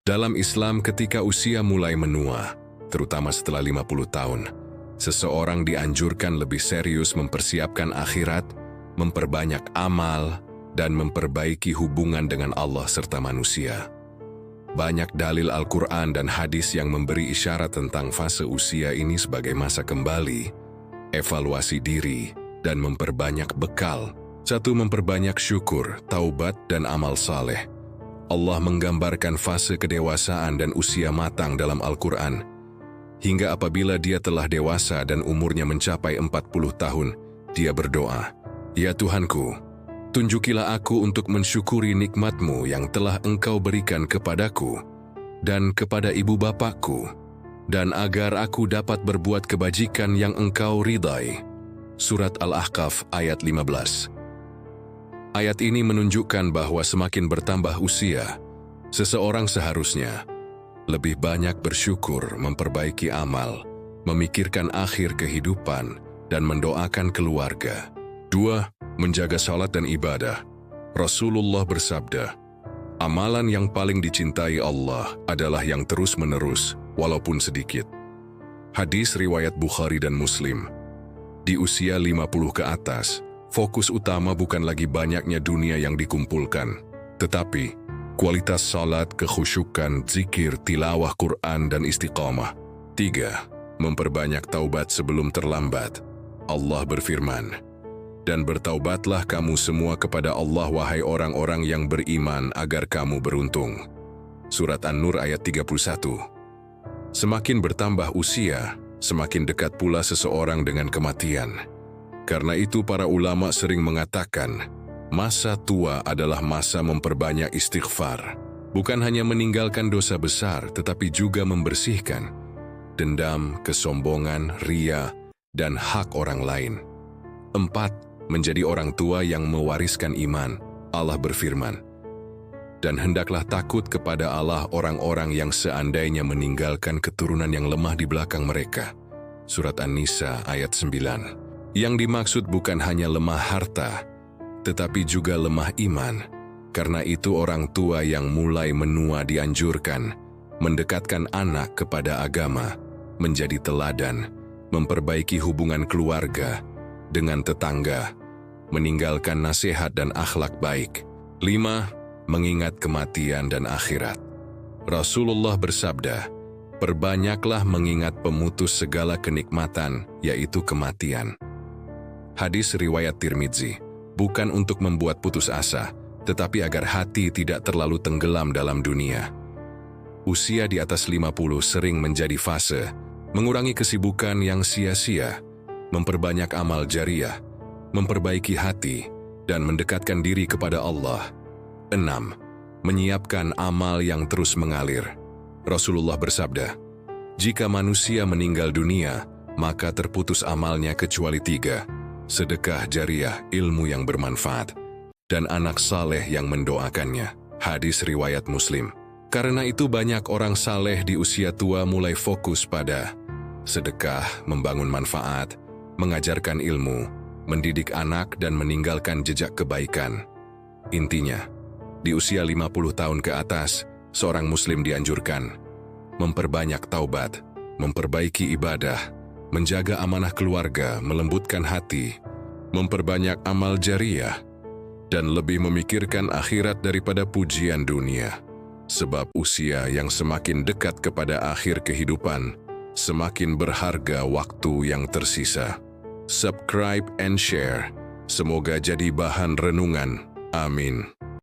Dalam Islam, ketika usia mulai menua, terutama setelah 50 tahun, seseorang dianjurkan lebih serius mempersiapkan akhirat, memperbanyak amal, dan memperbaiki hubungan dengan Allah serta manusia. Banyak dalil Al-Quran dan hadis yang memberi isyarat tentang fase usia ini sebagai masa kembali, evaluasi diri, dan memperbanyak bekal. 1. Memperbanyak syukur, taubat, dan amal saleh. Allah menggambarkan fase kedewasaan dan usia matang dalam Al-Quran. Hingga apabila dia telah dewasa dan umurnya mencapai 40 tahun, dia berdoa, "Ya Tuhanku, tunjukilah aku untuk mensyukuri nikmat-Mu yang telah Engkau berikan kepadaku dan kepada ibu bapakku, dan agar aku dapat berbuat kebajikan yang Engkau ridai." Surat Al-Ahqaf ayat 15. Ayat ini menunjukkan bahwa semakin bertambah usia, seseorang seharusnya lebih banyak bersyukur, memperbaiki amal, memikirkan akhir kehidupan, dan mendoakan keluarga. 2. Menjaga salat dan ibadah. Rasulullah bersabda, "Amalan yang paling dicintai Allah adalah yang terus-menerus, walaupun sedikit." Hadis riwayat Bukhari dan Muslim. Di usia 50 ke atas, fokus utama bukan lagi banyaknya dunia yang dikumpulkan, tetapi kualitas salat, kekhusyukan, zikir, tilawah Quran, dan istiqamah. 3. Memperbanyak taubat sebelum terlambat. Allah berfirman, "Dan bertaubatlah kamu semua kepada Allah, wahai orang-orang yang beriman, agar kamu beruntung." Surat An-Nur ayat 31. Semakin bertambah usia, semakin dekat pula seseorang dengan kematian. Karena itu para ulama sering mengatakan, masa tua adalah masa memperbanyak istighfar. Bukan hanya meninggalkan dosa besar, tetapi juga membersihkan dendam, kesombongan, ria, dan hak orang lain. 4. Menjadi orang tua yang mewariskan iman. Allah berfirman, "Dan hendaklah takut kepada Allah orang-orang yang seandainya meninggalkan keturunan yang lemah di belakang mereka." Surat An-Nisa ayat 9. Yang dimaksud bukan hanya lemah harta, tetapi juga lemah iman. Karena itu orang tua yang mulai menua dianjurkan mendekatkan anak kepada agama, menjadi teladan, memperbaiki hubungan keluarga dengan tetangga, meninggalkan nasihat dan akhlak baik. 5. Mengingat kematian dan akhirat. Rasulullah bersabda, "Perbanyaklah mengingat pemutus segala kenikmatan, yaitu kematian." Hadis riwayat Tirmidzi. Bukan untuk membuat putus asa, tetapi agar hati tidak terlalu tenggelam dalam dunia. Usia di atas 50 sering menjadi fase mengurangi kesibukan yang sia-sia, memperbanyak amal jariah, memperbaiki hati, dan mendekatkan diri kepada Allah. 6. Menyiapkan amal yang terus mengalir. Rasulullah bersabda, "Jika manusia meninggal dunia, maka terputus amalnya kecuali 3, sedekah jariah, ilmu yang bermanfaat, dan anak saleh yang mendoakannya." Hadis riwayat Muslim. Karena itu banyak orang saleh di usia tua mulai fokus pada sedekah, membangun manfaat, mengajarkan ilmu, mendidik anak, dan meninggalkan jejak kebaikan. Intinya, di usia 50 tahun ke atas, seorang muslim dianjurkan memperbanyak taubat, memperbaiki ibadah, menjaga amanah keluarga, melembutkan hati, memperbanyak amal jariah, dan lebih memikirkan akhirat daripada pujian dunia. Sebab usia yang semakin dekat kepada akhir kehidupan, semakin berharga waktu yang tersisa. Subscribe and share. Semoga jadi bahan renungan. Amin.